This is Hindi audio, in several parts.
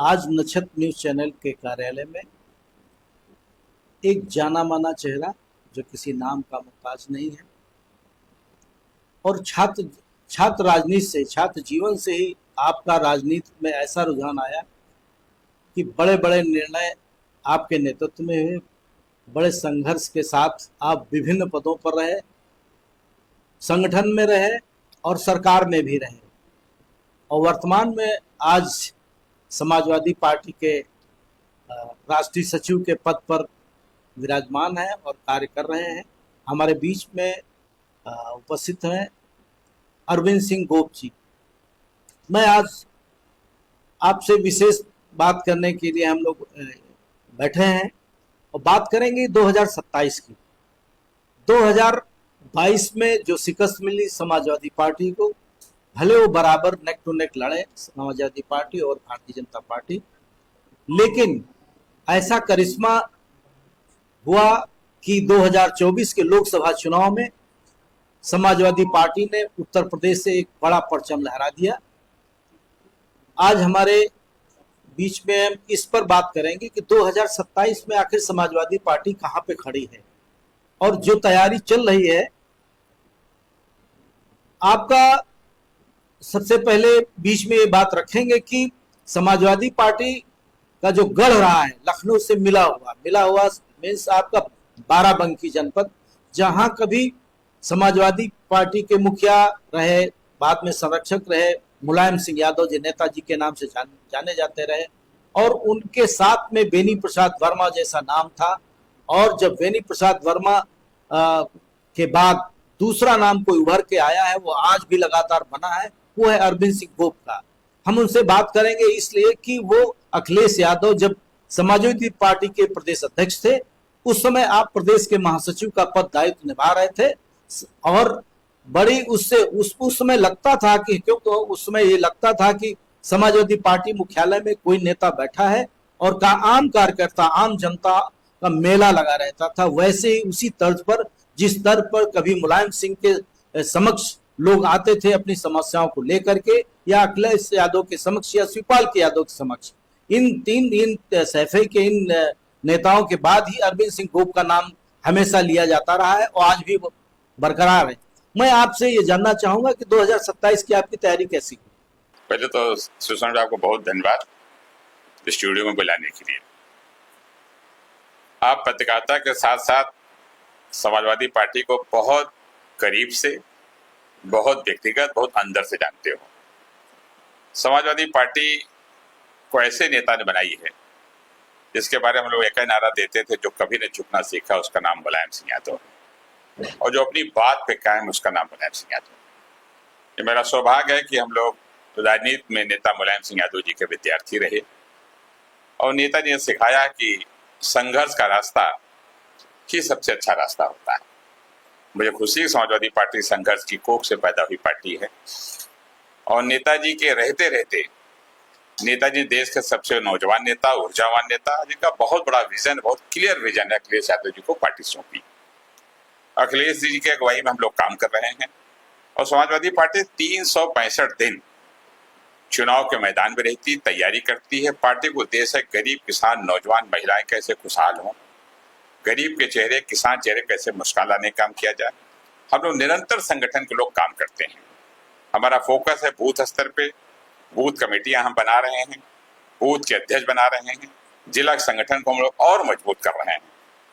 आज नक्षत्र न्यूज चैनल के कार्यालय में एक जाना माना चेहरा जो किसी नाम का मोहताज नहीं है और छात्र राजनीति से, छात्र जीवन से ही आपका राजनीति में ऐसा रुझान आया कि बड़े बड़े निर्णय आपके नेतृत्व में हुए, बड़े संघर्ष के साथ आप विभिन्न पदों पर रहे, संगठन में रहे और सरकार में भी रहे और वर्तमान में आज समाजवादी पार्टी के राष्ट्रीय सचिव के पद पर विराजमान है और कार्य कर रहे हैं। हमारे बीच में उपस्थित हैं अरविंद सिंह गोप जी। मैं आज आपसे विशेष बात करने के लिए हम लोग बैठे हैं और बात करेंगे 2027 की। 2022 में जो शिकस्त मिली समाजवादी पार्टी को, भले वो बराबर नेक टू नेक लड़े समाजवादी पार्टी और भारतीय जनता पार्टी, लेकिन ऐसा करिश्मा हुआ कि 2024 के लोकसभा चुनाव में समाजवादी पार्टी ने उत्तर प्रदेश से एक बड़ा परचम लहरा दिया। आज हमारे बीच में हम इस पर बात करेंगे कि 2027 में आखिर समाजवादी पार्टी कहां पे खड़ी है और जो तैयारी चल रही है। आपका सबसे पहले बीच में ये बात रखेंगे कि समाजवादी पार्टी का जो गढ़ रहा है लखनऊ से मिला हुआ मीन्स आपका बाराबंकी जनपद, जहां कभी समाजवादी पार्टी के मुखिया रहे, बाद में संरक्षक रहे मुलायम सिंह यादव जी, नेताजी के नाम से जाने जाते रहे, और उनके साथ में बेनी प्रसाद वर्मा जैसा नाम था। और जब बेनी प्रसाद वर्मा के बाद दूसरा नाम कोई उभर के आया है, वो आज भी लगातार बना है, वो है अरविंद सिंह गोप का। हम उनसे बात करेंगे इसलिए कि वो अखिलेश यादव जब समाजवादी पार्टी के प्रदेश अध्यक्ष थे, उस समय आप प्रदेश के महासचिव का पद दायित्व निभा रहे थे और बड़ी उससे उस समय लगता था कि क्योंकि उस समय ये लगता था कि समाजवादी पार्टी मुख्यालय में कोई नेता बैठा है और का आम कार्यकर्ता, आम जनता का मेला लगा रहता था। वैसे ही उसी तर्ज पर, जिस तर्ज पर कभी मुलायम सिंह के समक्ष लोग आते थे अपनी समस्याओं को लेकर के, या अखिलेश यादव के समक्ष या शिवपाल के यादव के समक्ष, इन सैफे के इन नेताओं के बाद ही अरविंद सिंह गोप का नाम हमेशा लिया जाता रहा है और आज भी बरकरार है। मैं आपसे ये जानना चाहूंगा कि 2027 की आपकी तैयारी कैसी है? पहले तो सुषमा जी, आपको बहुत धन्यवाद स्टूडियो में बुलाने के लिए। आप पत्रकारिता के साथ साथ समाजवादी पार्टी को बहुत करीब से, बहुत व्यक्तिगत, बहुत अंदर से जानते हो। समाजवादी पार्टी को ऐसे नेता ने बनाई है जिसके बारे में हम लोग एक ही नारा देते थे, जो कभी ने झुकना सीखा उसका नाम मुलायम सिंह यादव है, और जो अपनी बात पे कायम उसका नाम मुलायम सिंह यादव है। ये मेरा सौभाग्य है कि हम लोग राजनीति में नेता मुलायम सिंह यादव जी के विद्यार्थी रहे और नेताजी ने सिखाया कि संघर्ष का रास्ता ही सबसे अच्छा रास्ता होता है। मुझे खुशी है समाजवादी पार्टी संघर्ष की कोख से पैदा हुई पार्टी है और नेताजी के रहते रहते नेताजी देश के सबसे नौजवान नेता, ऊर्जावान नेता, जिनका बहुत बड़ा विजन, बहुत क्लियर विजन है, अखिलेश यादव जी को पार्टी सौंपी। अखिलेश जी की अगुवाई में हम लोग काम कर रहे हैं और समाजवादी पार्टी 365 दिन चुनाव के मैदान में रहती, तैयारी करती है। पार्टी को उद्देश्य है गरीब, किसान, नौजवान, महिलाएं कैसे खुशहाल हों, गरीब के चेहरे, किसान चेहरे कैसे मुस्कान लाने काम किया जाए। हम लोग निरंतर संगठन के लोग काम करते हैं। हमारा फोकस है बूथ स्तर पे, बूथ कमेटियां हम बना रहे हैं, बूथ के अध्यक्ष बना रहे हैं, जिला संगठन को हम लोग और मजबूत कर रहे हैं।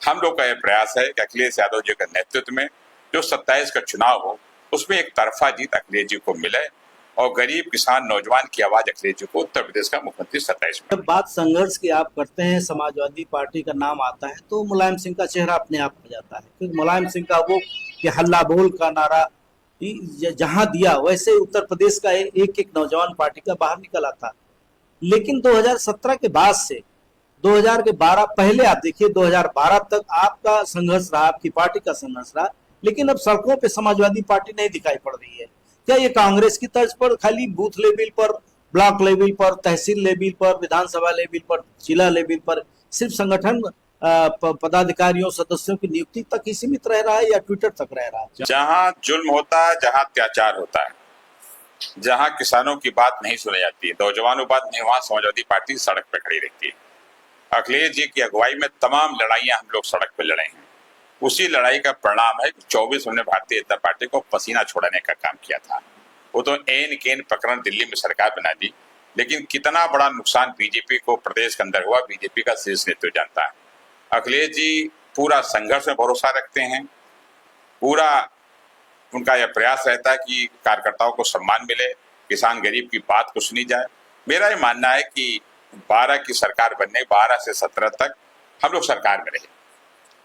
हम लोग का यह प्रयास है कि अखिलेश यादव जी के नेतृत्व में जो 27 का चुनाव हो, उसमें एक तरफा जीत अखिलेश जी को मिले और गरीब, किसान, नौजवान की आवाज अखिलेश जी को उत्तर प्रदेश का मुख्यमंत्री 27 में। जब बात संघर्ष की आप करते हैं, समाजवादी पार्टी का नाम आता है तो मुलायम सिंह का चेहरा अपने आप हो जाता है, क्योंकि मुलायम सिंह का वो कि हल्ला बोल का नारा जहां दिया, वैसे उत्तर प्रदेश का एक एक नौजवान पार्टी का बाहर निकला था। लेकिन 2017 के बाद से 2012 पहले आप देखिए 2012 तक आपका संघर्ष रहा, आपकी पार्टी का संघर्ष रहा, लेकिन अब सड़कों पे समाजवादी पार्टी नहीं दिखाई पड़ रही है। क्या ये कांग्रेस की तर्ज पर खाली बूथ लेवल पर, ब्लॉक लेवल पर, तहसील लेवल पर, विधानसभा लेवल पर, जिला लेवल पर सिर्फ संगठन पदाधिकारियों, सदस्यों की नियुक्ति तक ही सीमित रह रहा है या ट्विटर तक रह रहा है? जहां जुल्म होता है, जहां अत्याचार होता है, जहां किसानों की बात नहीं सुनी जाती है, नौजवानों की बात नहीं, वहां समाजवादी पार्टी सड़क पे खड़ी रहती है। अखिलेश जी की अगुवाई में तमाम लड़ाइयां हम लोग सड़क पे लड़े हैं। उसी लड़ाई का परिणाम है कि 24 में भारतीय जनता पार्टी को पसीना छोड़ाने का काम किया था। वो तो एन केन प्रकरण दिल्ली में सरकार बना दी, लेकिन कितना बड़ा नुकसान बीजेपी को प्रदेश के अंदर हुआ, बीजेपी का शीर्ष नेतृत्व जानता है। अखिलेश जी पूरा संघर्ष में भरोसा रखते हैं, पूरा उनका यह प्रयास रहता है कि कार्यकर्ताओं को सम्मान मिले, किसान गरीब की बात को सुनी जाए। मेरा ये मानना है कि 12 की सरकार बनने, 12 से 17 तक हम लोग सरकार में रहे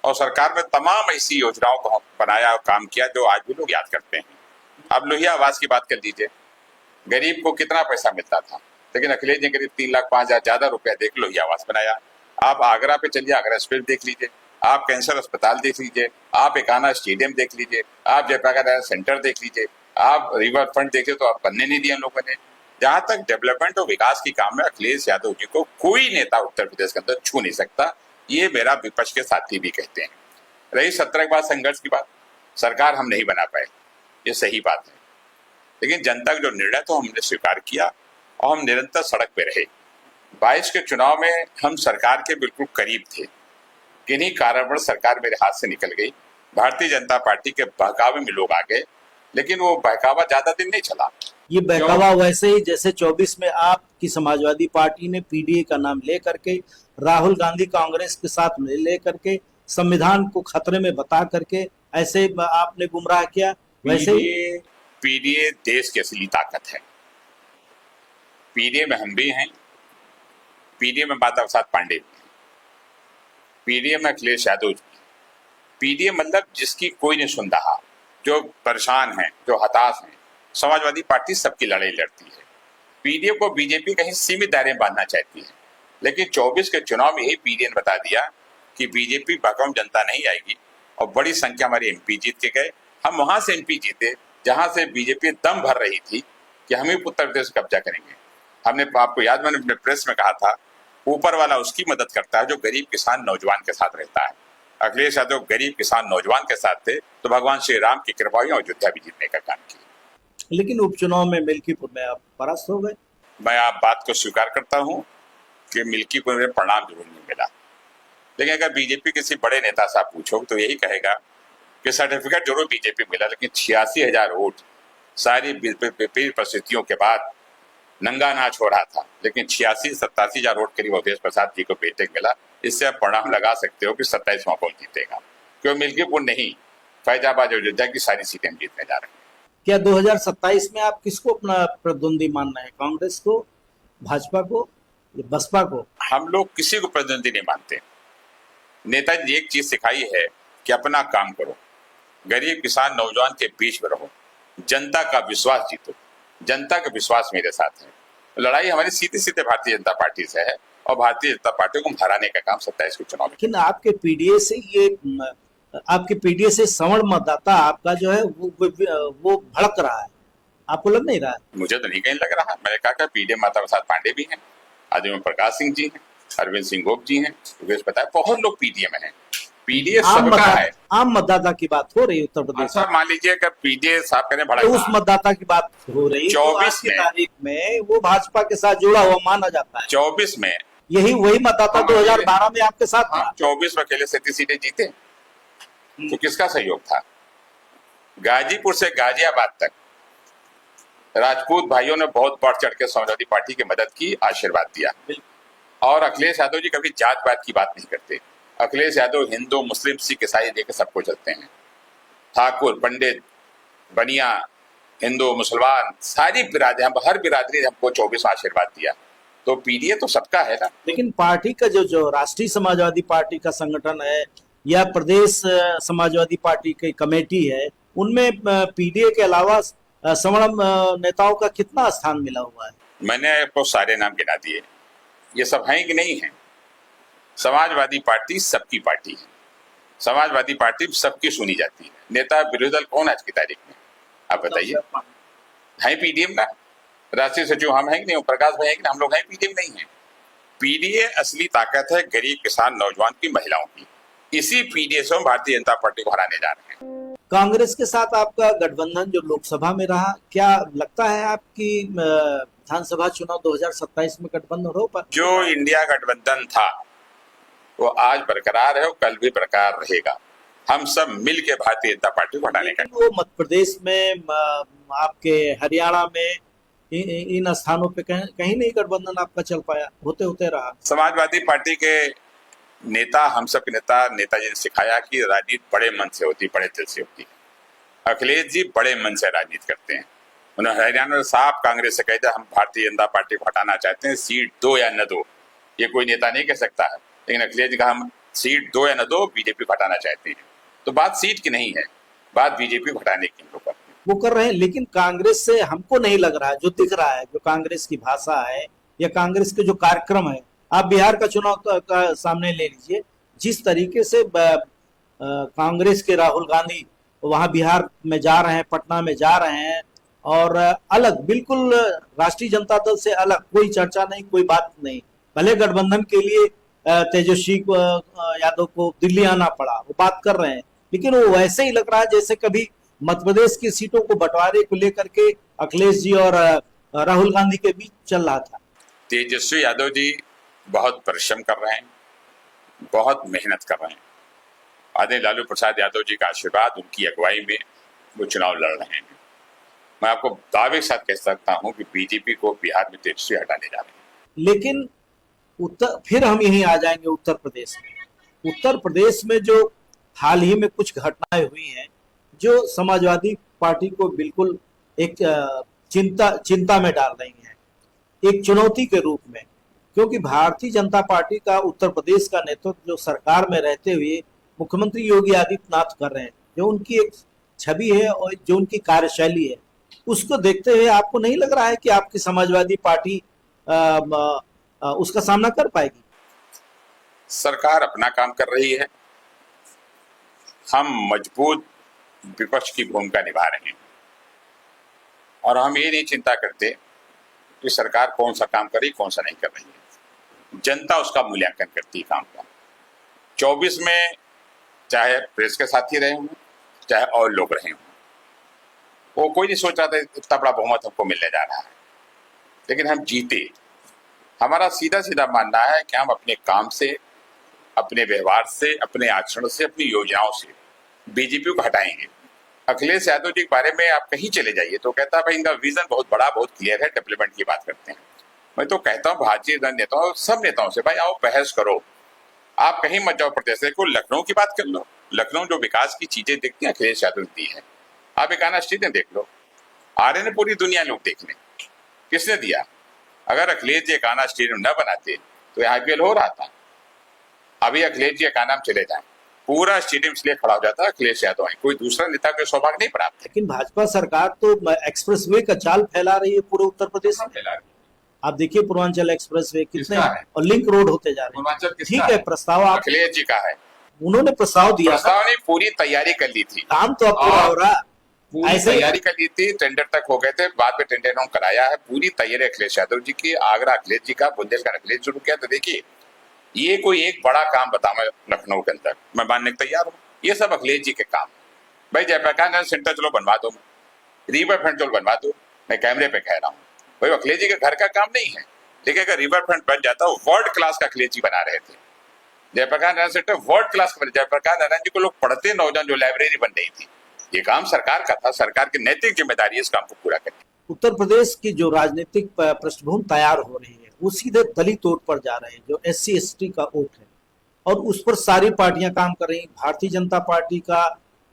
और सरकार में तमाम ऐसी योजनाओं को बनाया और काम किया जो आज भी लोग याद करते हैं। अब लोहिया आवास की बात कर लीजिए, गरीब को कितना पैसा मिलता था, लेकिन अखिलेश जी करीब 3,05,000 ज्यादा रुपया देख लोहिया आवास बनाया। आप आगरा पे चलिए, आगरा एक्सप्रेस देख लीजिए, आप कैंसर अस्पताल देख लीजिए, आप एकाना स्टेडियम देख लीजिए, आप जयप्रकाश सेंटर देख लीजिए, आप रिवर फ्रंट देखिए, तो आप बनने नहीं दिया लोगों ने। जहां तक डेवलपमेंट और विकास की काम में अखिलेश यादव जी को कोई नेता उत्तर प्रदेश के अंदर छू नहीं सकता, ये मेरा विपक्ष के साथी भी कहते हैं। रही 17 के बाद संघर्ष की बात, सरकार हम नहीं बना पाए, ये सही बात है, लेकिन जनता का जो निर्णय तो हमने स्वीकार किया और हम निरंतर सड़क पे रहे। 22 के चुनाव में हम सरकार के बिल्कुल करीब थे, किन्हीं कारणवश सरकार मेरे हाथ से निकल गई। भारतीय जनता पार्टी के बहकावे में लोग आ गए, लेकिन वो बहकावा ज्यादा दिन नहीं चला। ये बहकावा वैसे ही जैसे 24 में आपकी समाजवादी पार्टी ने पीडीए का नाम ले करके, राहुल गांधी कांग्रेस के साथ ले करके, संविधान को खतरे में बता करके ऐसे आपने गुमराह किया, वैसे ही पीडीए देश की असली ताकत है। पीडीए में हम भी हैं, पीडीए में माता प्रसाद पांडे भी हैं, पीडीए में अखिलेश यादव जी, पीडीए मतलब जिसकी कोई नहीं सुन रहा, जो परेशान है, जो हताश है। समाजवादी पार्टी सबकी लड़ाई लड़ती है। पीडीए को बीजेपी कहीं सीमित दायरे में बांधना चाहती है, लेकिन 24 के चुनाव में यही पीडीए ने बता दिया कि बीजेपी भड़काऊ जनता नहीं आएगी और बड़ी संख्या हमारे एमपी जीत के गए। हम वहां से एमपी जीते जहां से बीजेपी दम भर रही थी कि हम ही उत्तर प्रदेश कब्जा करेंगे। हमने, आपको याद, मैंने अपने प्रेस में कहा था, ऊपर वाला उसकी मदद करता है जो गरीब किसान नौजवान के साथ रहता है। अखिलेश यादव गरीब किसान नौजवान के साथ थे तो भगवान श्री राम की कृपा हुई और अयोध्या भी जीतने का काम किया। लेकिन उपचुनाव में मिल्कीपुर में आप परास्त हो गए। मैं आप बात को स्वीकार करता हूं कि मिल्कीपुर में परिणाम जरूर नहीं मिला, लेकिन अगर बीजेपी किसी बड़े नेता से आप पूछो तो यही कहेगा कि सर्टिफिकेट जरूर बीजेपी मिला, लेकिन 86,000 वोट सारी विपरीत परिस्थितियों के बाद नंगा नाच हो रहा था, लेकिन 86-87,000 वोट करीब अवधेश प्रसाद जी को बेटे मिला। इससे आप परिणाम लगा सकते हो कि 27वां कौन जीतेगा, क्योंकि मिल्कीपुर नहीं, फैजाबाद और अयोध्या की सारी सीटें हम जीतने जा रहे हैं। क्या 2027 में आप किसको अपना प्रतिद्वंदी मानना है, कांग्रेस को, भाजपा को या बसपा को? हम लोग किसी को प्रतिद्वंदी नहीं मानते। नेताजी ने एक चीज सिखाई है कि अपना काम करो, गरीब किसान नौजवान के बीच में रहो, जनता का विश्वास जीतो। जनता का विश्वास मेरे साथ है। लड़ाई हमारी सीधे सीधे भारतीय जनता पार्टी से है और भारतीय जनता पार्टी को हराने का काम 27 के चुनाव में। लेकिन आपके पीडीए से आपके पीडीए से सवर्ण मतदाता आपका जो है वो भड़क रहा है, आपको लग नहीं रहा है? मुझे तो नहीं कहीं लग रहा। मैंने कहा पीडीए माता प्रसाद पांडे भी हैं, आदित्य प्रकाश सिंह जी हैं, अरविंद सिंह गोप जी हैं, योगेश बताया, बहुत लोग पीडीए में हैं। पीडीए सबका है। आम मतदाता की बात हो रही है उत्तर प्रदेश में। मान लीजिए कि पीडीए साहब करें भड़क, तो उस मतदाता की बात हो रही है 24 की तारीख में वो भाजपा के साथ जुड़ा हुआ माना जाता है। 24 में यही वही मतदाता 2012 में आपके साथ था। 24 में अकेले 37 सीटें जीते, तो किसका सहयोग था? गाजीपुर से गाजियाबाद तक राजपूत भाइयों ने बहुत बढ़ चढ़ के समाजवादी पार्टी की मदद की, आशीर्वाद दिया। और अखिलेश यादव जी कभी जात पात की बात नहीं करते। अखिलेश यादव हिंदू, मुस्लिम, सिख, ईसाई लेकर सबको चलते हैं। ठाकुर, पंडित, बनिया, हिंदू, मुसलमान, सारी बिरादरी, हम हर बिरादरी ने हमको 24 आशीर्वाद दिया। तो पीडीए तो सबका है ना। लेकिन पार्टी का जो राष्ट्रीय समाजवादी पार्टी का संगठन है या प्रदेश समाजवादी पार्टी की कमेटी है, उनमें पीडीए के अलावा सवर्ण नेताओं का कितना स्थान मिला हुआ है? मैंने आपको सारे नाम गिना दिए, ये सब हैं कि नहीं है? समाजवादी पार्टी सबकी पार्टी है, समाजवादी पार्टी सबकी सुनी जाती है। नेता विरोधी दल कौन आज की तारीख में, आप बताइए? है पीडीएम ना, राष्ट्रीय सचिव हम हैं कि नहीं, प्रकाश भाई है कि हम लोग हैं, पीडीएम नहीं है। पीडीए असली ताकत है गरीब किसान नौजवान की, महिलाओं की। इसी पीडीए से हम भारतीय जनता पार्टी को हराने जा रहे हैं। कांग्रेस के साथ आपका गठबंधन जो लोकसभा में रहा, क्या लगता है आपकी विधानसभा चुनाव 2027 में गठबंधन हो पर? जो इंडिया गठबंधन था वो आज बरकरार है और कल भी बरकरार रहेगा। हम सब मिल के भारतीय जनता पार्टी को हटाने का। वो मध्य प्रदेश में, आपके हरियाणा में, इन स्थानों पे कहीं नहीं गठबंधन आपका चल पाया, होते होते रहा। समाजवादी पार्टी के नेता, हम सब के नेताजी ने सिखाया कि राजनीति बड़े मन से होती, बड़े दिल से होती है। अखिलेश जी बड़े मन से राजनीति करते हैं। उन्होंने हरियाणा में साफ कांग्रेस से कह दिया हम भारतीय जनता पार्टी को हटाना चाहते हैं, सीट दो या न दो। ये कोई नेता नहीं कह सकता है, लेकिन अखिलेश जी कहा हम सीट दो या न दो, बीजेपी को हटाना चाहते हैं। तो बात सीट की नहीं है, बात बीजेपी को हटाने की लोग वो कर रहे हैं। लेकिन कांग्रेस से हमको नहीं लग रहा है, जो दिख रहा है, जो कांग्रेस की भाषा है या कांग्रेस के जो कार्यक्रम है, आप बिहार का चुनाव का सामने ले लीजिए, जिस तरीके से कांग्रेस के राहुल गांधी वहां बिहार में जा रहे हैं, पटना में जा रहे हैं, और अलग बिल्कुल राष्ट्रीय जनता दल से अलग, कोई चर्चा नहीं, कोई बात नहीं। भले गठबंधन के लिए तेजस्वी यादव को दिल्ली आना पड़ा, वो बात कर रहे हैं, लेकिन वो वैसे ही लग रहा है जैसे कभी मध्य प्रदेश की सीटों को बंटवारे को लेकर के अखिलेश जी और राहुल गांधी के बीच चल रहा था। तेजस्वी यादव जी बहुत परिश्रम कर रहे हैं, बहुत मेहनत कर रहे हैं। आदरणीय लालू प्रसाद यादव जी का आशीर्वाद, उनकी अगुवाई में वो चुनाव लड़ रहे हैं। मैं आपको दावे के साथ कह सकता हूं कि बीजेपी को बिहार में तेजस्वी हटाने जा रहे हैं। लेकिन फिर हम यहीं आ जाएंगे उत्तर प्रदेश में। उत्तर प्रदेश में जो हाल ही में कुछ घटनाएं हुई हैं, जो समाजवादी पार्टी को बिल्कुल एक चिंता में डाल रही हैं, एक चुनौती के रूप में, क्योंकि भारतीय जनता पार्टी का उत्तर प्रदेश का नेतृत्व जो सरकार में रहते हुए मुख्यमंत्री योगी आदित्यनाथ कर रहे हैं, जो उनकी एक छवि है और जो उनकी कार्यशैली है, उसको देखते हुए आपको नहीं लग रहा है कि आपकी समाजवादी पार्टी उसका सामना कर पाएगी? सरकार अपना काम कर रही है, हम मजबूत विपक्ष की भूमिका निभा रहे हैं, और हम ये नहीं चिंता करते कि सरकार कौन सा काम कर रही, कौन सा नहीं कर रही है। जनता उसका मूल्यांकन करती है काम का। 24 में चाहे प्रेस के साथी रहे हों, चाहे और लोग रहे हों, वो कोई नहीं सोच रहा था इतना बड़ा बहुमत हमको मिलने जा रहा है, लेकिन हम जीते। हमारा सीधा सीधा मानना है कि हम अपने काम से, अपने व्यवहार से, अपने आचरण से, अपनी योजनाओं से बीजेपी को हटाएंगे। अखिलेश यादव जी के बारे में आप कहीं चले जाइए तो कहता है भाई इनका विजन बहुत बड़ा, बहुत क्लियर है, डेवलपमेंट की बात करते हैं। मैं तो कहता हूँ भारतीय नेताओं, सब नेताओं से, भाई आओ बहस करो, आप कहीं मत जाओ प्रदेश से, कोई लखनऊ की बात कर लो। लखनऊ जो विकास की चीजें देखती हैं अखिलेश यादव दी है। आप एक आना स्टेडियम देख लो, आ रहे हैं पूरी दुनिया लोग देखने, किसने दिया? अगर अखिलेश जी एकाना स्टेडियम न बनाते तो यहाँ IPL हो रहा था। अभी अखिलेश जी एकाना में चले जाए, पूरा स्टेडियम इसलिए खड़ा हो जाता है अखिलेश यादव है, कोई दूसरा नेता के सौभाग्य नहीं प्राप्त है। लेकिन भाजपा सरकार तो एक्सप्रेसवे का जाल फैला रही है पूरे उत्तर प्रदेश में। आप देखिए पूर्वांचल एक्सप्रेसवे कितने और लिंक रोड होते जा रहे हैं। ठीक है, प्रस्ताव अखिलेश जी का है, उन्होंने प्रस्ताव दिया, प्रस्ताव ने पूरी तैयारी कर ली थी, काम तो अब पूरा हो रहा, पूरी तैयारी कर ली थी, टेंडर तक हो गए थे, बाद में टेंडर उन्होंने कराया है। पूरी तैयारी अखिलेश यादव जी की, आगरा अखिलेश जी का, बुंदेलखंड अखिलेश शुरू किया। तो देखिए ये कोई एक बड़ा काम बताओ मैं लखनऊ के अंदर, मैं मानने को तैयार हूँ, ये सब अखिलेश जी के काम। भाई जयप्रकाश सेंटर चलो बनवा दो, रिवर फ्रंट चलो बनवा दो, मैं कैमरे पे कह रहा हूँ। भाई अखिलेश जी के घर का काम नहीं है, लेकिन अगर रिवर फ्रंट बन जाता हो, वर्ल्ड क्लास का अखिलेश जी बना रहे थे। Jayaprakash Narayan centre world class का, जयप्रकाश नारायण जी को लोग पढ़ते, नौजवान जो लाइब्रेरी बन रही थी, ये काम सरकार का था, सरकार की नैतिक जिम्मेदारी इस काम को पूरा करनी। उत्तर प्रदेश की जो राजनीतिक पृष्ठभूमि तैयार हो रही है वो सीधे दलित वोट पर जा रहे हैं, जो SC ST का वोट है, और उस पर सारी पार्टियां काम कर रही हैं। भारतीय जनता पार्टी का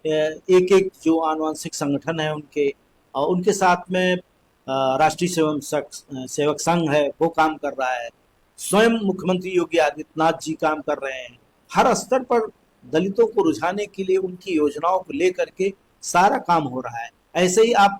एक एक जो आनुवंशिक संगठन है उनके साथ में राष्ट्रीय सेवक संघ है, वो काम कर रहा है। स्वयं मुख्यमंत्री योगी आदित्यनाथ जी काम कर रहे हैं। हर स्तर पर दलितों को रुझाने के लिए, उनकी योजनाओं को लेकर के सारा काम हो रहा है। ऐसे ही आप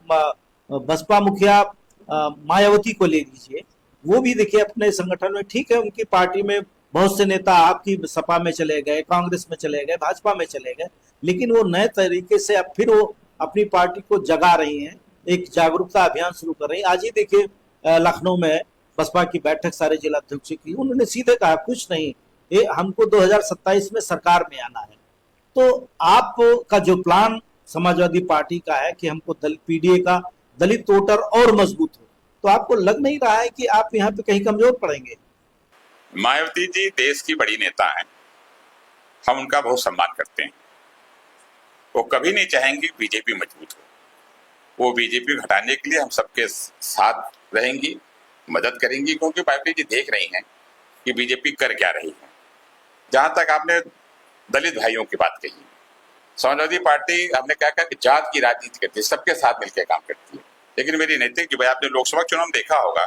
बसपा मुखिया मायावती को ले लीजिए, वो भी देखिए अपने संगठन में, ठीक है उनकी पार्टी में बहुत से नेता आपकी सपा में चले गए, कांग्रेस में चले गए, भाजपा में चले गए, लेकिन वो नए तरीके से अब फिर वो अपनी पार्टी को जगा रही हैं, एक जागरूकता अभियान शुरू कर रही है। आज ही देखिए लखनऊ में बसपा की बैठक सारे जिला अध्यक्षों की, उन्होंने सीधे कहा कुछ नहीं, ये हमको 2027 में सरकार में आना है। तो आपका जो प्लान समाजवादी पार्टी का है कि हमको पीडीए का दलित वोटर और मजबूत हो। तो आपको लग नहीं रहा है कि आप यहाँ पे कहीं कमजोर पड़ेंगे? मायावती जी देश की बड़ी नेता हैं, हम उनका बहुत सम्मान करते हैं। वो कभी नहीं चाहेंगे बीजेपी मजबूत हो। वो बीजेपी को हटाने के लिए हम सबके साथ रहेंगी, मदद करेंगी, क्योंकि मायावती जी देख रही हैं कि बीजेपी कर क्या रही है। जहां तक आपने दलित भाइयों की बात कही, समाजवादी पार्टी हमने क्या कहा कि जात की राजनीति करती है, सबके साथ मिलकर काम करती है। लेकिन मेरी नैतिक जो भाई, आपने लोकसभा चुनाव में देखा होगा,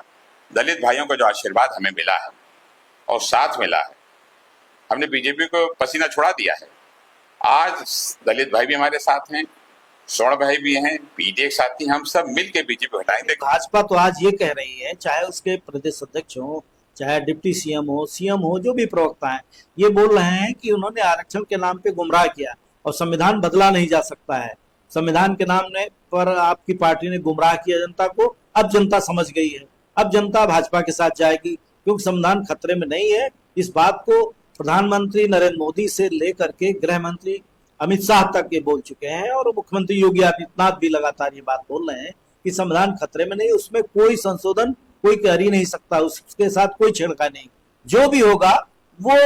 दलित भाइयों का जो आशीर्वाद हमें मिला है और साथ मिला है, हमने बीजेपी को पसीना छुड़ा दिया है। आज दलित भाई भी हमारे साथ हैं, स्वर्ण भाई भी हैं, पीडीए के साथी, हम सब मिलकर बीजेपी को हटाएंगे। भाजपा तो आज ये कह रही है, चाहे उसके प्रदेश अध्यक्ष हो, चाहे डिप्टी सीएम हो, जो भी प्रवक्ता है, ये बोल रहे हैं कि उन्होंने आरक्षण के नाम पे गुमराह किया और संविधान बदला नहीं जा सकता है। संविधान के नाम पर आपकी पार्टी ने गुमराह किया जनता को। अब जनता समझ गई है, अब जनता भाजपा के साथ जाएगी, क्योंकि संविधान खतरे में नहीं है। इस बात को प्रधानमंत्री नरेंद्र मोदी से लेकर के गृह मंत्री अमित शाह तक ये बोल चुके हैं, और मुख्यमंत्री योगी आदित्यनाथ भी लगातार ये बात बोल रहे हैं कि संविधान खतरे में नहीं, उसमें कोई संशोधन कोई कर ही नहीं सकता, उसके साथ कोई छेड़खानी नहीं। जो भी होगा वो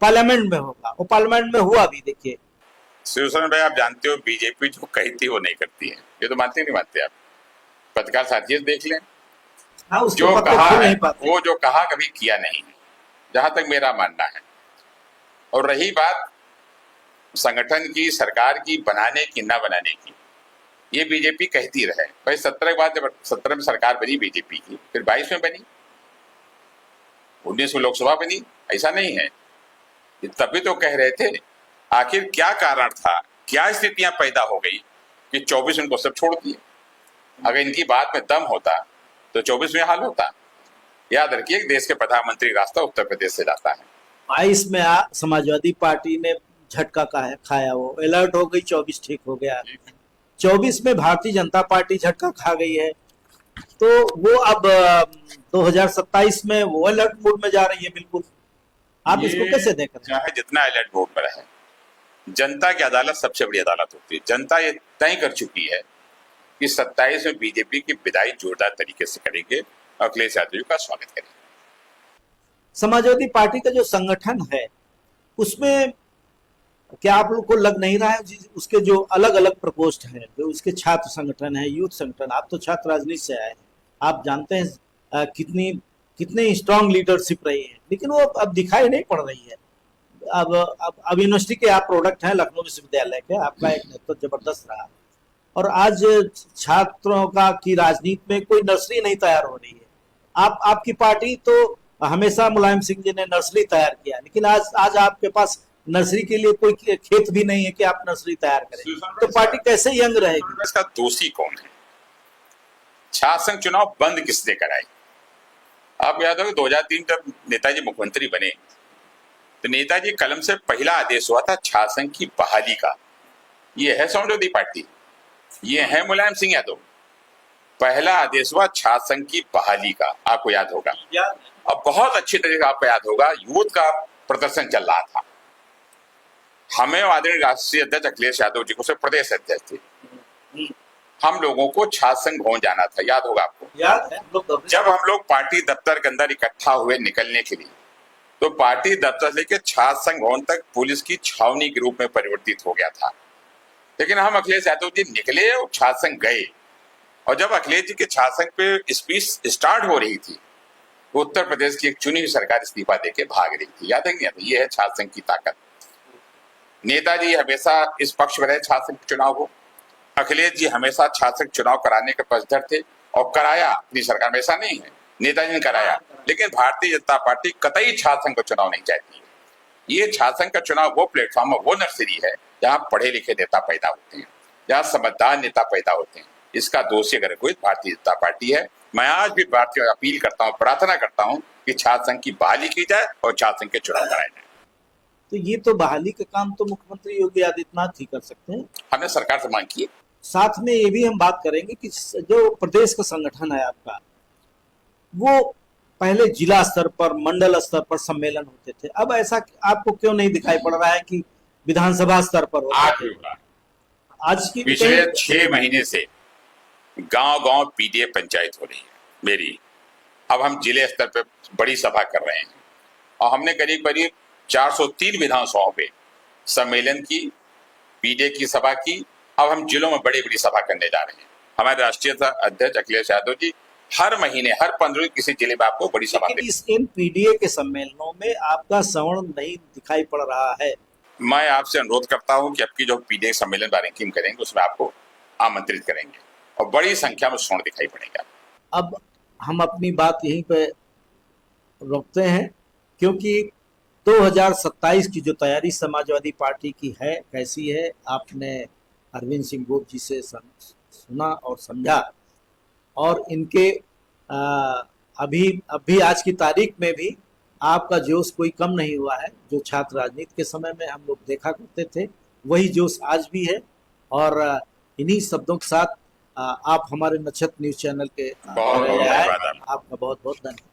पार्लियामेंट में होगा, वो पार्लियामेंट में हुआ भी। देखिए शिवसेना भाई, आप जानते हो बीजेपी जो कही थी वो नहीं करती है। ये तो मानते नहीं मानते आप? पत्रकार साथी देख लें, हाँ, जो कहा है वो जो कहा कभी किया नहीं है, जहां तक मेरा मानना है। और रही बात संगठन की, सरकार की बनाने की ना बनाने की, ये बीजेपी कहती रहे। भाई 17 के बाद, जब 17 में सरकार बनी बीजेपी की, फिर 22 में बनी, 19 में लोकसभा बनी, ऐसा नहीं है। तभी तो कह रहे थे, आखिर क्या कारण था, क्या स्थितियां पैदा हो गई कि 24 में उनको सब छोड़ दिए। अगर इनकी बात में दम होता तो 24 में हाल होता। याद रखिए, देश के प्रधानमंत्री रास्ता उत्तर प्रदेश से जाता है। 22 में समाजवादी पार्टी ने झटका खाया, वो अलर्ट हो गई, 24 ठीक हो गया। 24 में भारतीय जनता पार्टी झटका खा गई है, तो वो अब 2027 में वो अलर्ट मोड में जा रही है। बिल्कुल, आप इसको कैसे देख रहे हैं? चाहे जितना अलर्ट मोड पर है, जनता की अदालत सबसे बड़ी अदालत होती है। जनता ये तय कर चुकी है कि 27 में बीजेपी की विदाई जोरदार तरीके से करेंगे, अखिलेश यादव जी का स्वागत करेंगे। समाजवादी पार्टी का जो संगठन है, उसमें क्या आप लोग को लग नहीं रहा है उसके जो अलग अलग प्रकोष्ठ हैं, जो उसके छात्र संगठन है, यूथ संगठन, आप तो छात्र राजनीति से आए हैं, आप जानते हैं कितनी स्ट्रांग लीडरशिप रही है, लेकिन वो अब दिखाई नहीं पड़ रही है। अब यूनिवर्सिटी के आप प्रोडक्ट हैं, लखनऊ विश्वविद्यालय के, आपका एक नेतृत्व जबरदस्त रहा, और आज छात्रों की राजनीति में कोई नर्सरी नहीं तैयार हो रही है। आपकी पार्टी तो हमेशा मुलायम सिंह जी ने नर्सरी तैयार किया, लेकिन आज आपके पास नर्सरी के लिए कोई खेत भी नहीं है कि आप नर्सरी तैयार करें, तो पार्टी कैसे यंग रहेगी? इसका दोषी कौन है? छात्र संघ चुनाव बंद किसने कराई? आप याद हो 2003 जब नेताजी मुख्यमंत्री बने, तो नेताजी कलम से पहला आदेश हुआ था छात्र संघ की बहाली का। ये है समाजवादी पार्टी, ये है मुलायम सिंह यादव। पहला आदेश हुआ छात्र संघ की बहाली का, आपको याद होगा। अब बहुत अच्छी तरीके से आपको याद होगा, यूथ का प्रदर्शन चल रहा था, हमें आदरणीय राष्ट्रीय अध्यक्ष अखिलेश यादव जी को से प्रदेश अध्यक्ष थे, हम लोगों को छात्र संघ भवन जाना था, याद होगा आपको? याद है। जब हम लोग पार्टी दफ्तर के अंदर इकट्ठा हुए निकलने के लिए, तो पार्टी दफ्तर से लेकर छात्र संघ भवन तक पुलिस की छावनी के रूप में परिवर्तित हो गया था। लेकिन हम अखिलेश यादव जी निकले और छात्र संघ गए, और जब अखिलेश जी के छात्र संघ पे स्पीच स्टार्ट हो रही थी, तो उत्तर प्रदेश की एक चुनी हुई सरकार इस्तीफा देके भाग रही थी। याद है नहीं? ये है छात्र संघ की ताकत। नेताजी हमेशा इस पक्ष में रहे छात्र संघ चुनाव को, अखिलेश जी हमेशा छात्र संघ चुनाव कराने के पक्षधर थे, और कराया अपनी सरकार में, ऐसा नहीं है, नेताजी ने कराया। लेकिन भारतीय जनता पार्टी कतई छात्र संघ का चुनाव नहीं चाहती है। ये छात्र संघ का चुनाव वो प्लेटफॉर्म है, वो नर्सरी है, जहां पढ़े लिखे नेता पैदा होते हैं, जहां समझदार नेता पैदा होते हैं। इसका दोषी अगर कोई भारतीय जनता पार्टी है। मैं आज भी भारतीय अपील करता हूं, प्रार्थना करता हूं कि छात्र संघ की बहाली की जाए और छात्र संघ के चुनाव कराए जाए। तो ये तो बहाली का काम तो मुख्यमंत्री योगी आदित्यनाथ ही कर सकते हैं। हमने सरकार से मांग की। साथ में ये भी हम बात करेंगे कि जो प्रदेश का संगठन है आपका, वो पहले जिला स्तर पर, मंडल स्तर पर सम्मेलन होते थे, अब ऐसा आपको क्यों नहीं दिखाई पड़ रहा है कि विधानसभा स्तर पर हो रहा है? आज की पिछले कहीं- 6 महीने से गांव गांव पीडीए पंचायत हो रही है मेरी। अब हम जिले स्तर पर बड़ी सभा कर रहे हैं और हमने करीब करीब 403 विधानसभाओं पे सम्मेलन की, पीडीए की सभा की। अब हम जिलों में बड़ी बड़ी सभा करने जा रहे हैं। हमारे राष्ट्रीय अध्यक्ष अखिलेश यादव जी हर महीने, हर 15 किसी जिले में आपको बड़ी सभा लेकिन इस इन पीडीए के सम्मेलनों में आपका श्रवण नहीं दिखाई पड़ रहा है। मैं आपसे अनुरोध करता हूं कि आपकी जो पीडीए सम्मेलन बारीकी में करेंगे उसमें आपको आमंत्रित करेंगे और बड़ी संख्या में श्रवण दिखाई पड़ेगा। अब हम अपनी बात यहीं पे रोकते हैं, क्योंकि 2027 की जो तैयारी समाजवादी पार्टी की है कैसी है, आपने अरविंद सिंह गोप जी से सुना और समझा। और इनके अभी आज की तारीख में भी आपका जोश कोई कम नहीं हुआ है। जो छात्र राजनीति के समय में हम लोग देखा करते थे वही जोश आज भी है। और इन्हीं शब्दों के साथ आप हमारे नक्षत्र न्यूज चैनल के बहुत बहुत धन्यवाद। आपका बहुत बहुत धन्यवाद।